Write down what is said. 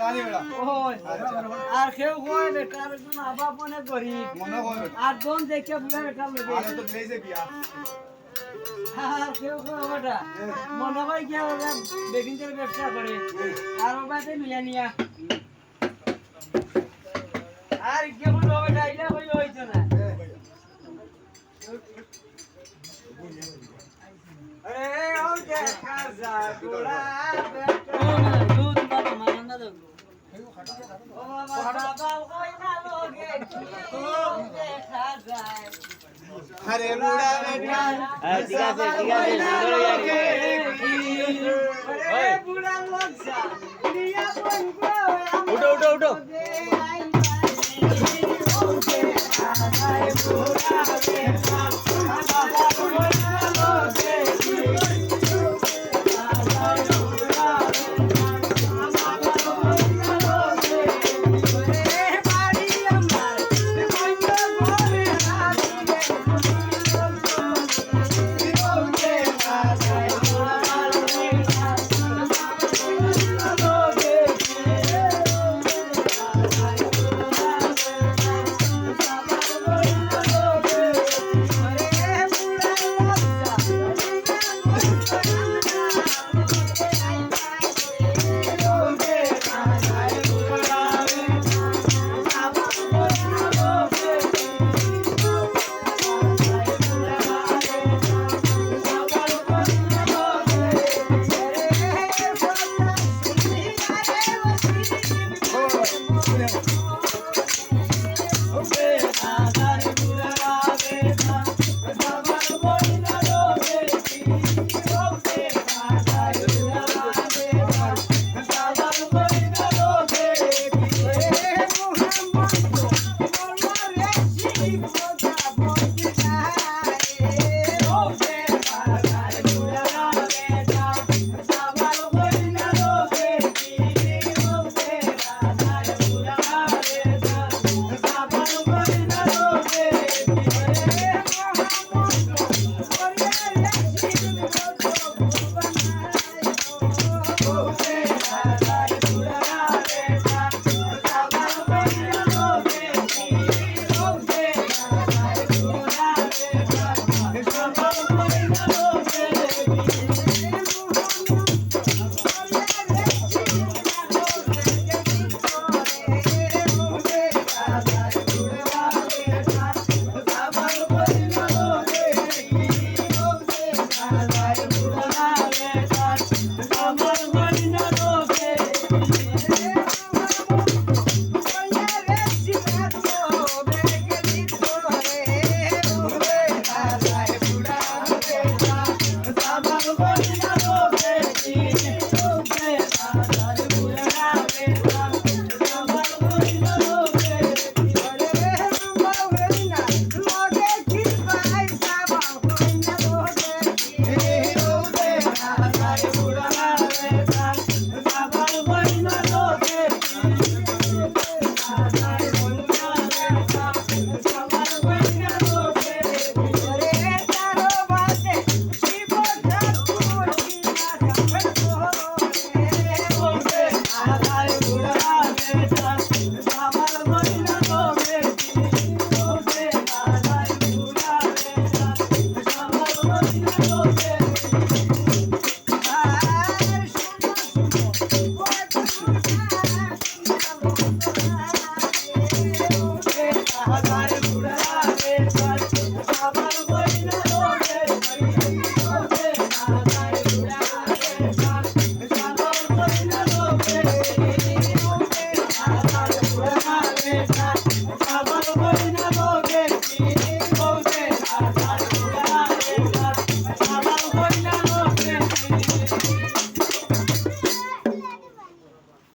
জানি বেড়া ওই আর কেউ কয় বেটার একজন আবাব মনে গরিব মনে হয় আর জন দেখে বুঝে বেটার লোকে আরে তো প্লেসে বিয়া আর কেউ কয় ওটা মনে হয় কি ওরা বেগিনদের ব্যবসা করে আর ওবাতে মিয়া নিয়া আর কেমন হবে ডাইলা হইলো হইতো না আরে ও দেখা যায় গোড়া বেটা দুধ বাবা মানন্দা দাও ও বাবা বাবা ওই না লোকে কি দেখা যায় আরে বুড়া বেটা ঠিক আছে সুন্দর হয়ে গেছে আরে বুড়া লজ্জা নিয়া বলবো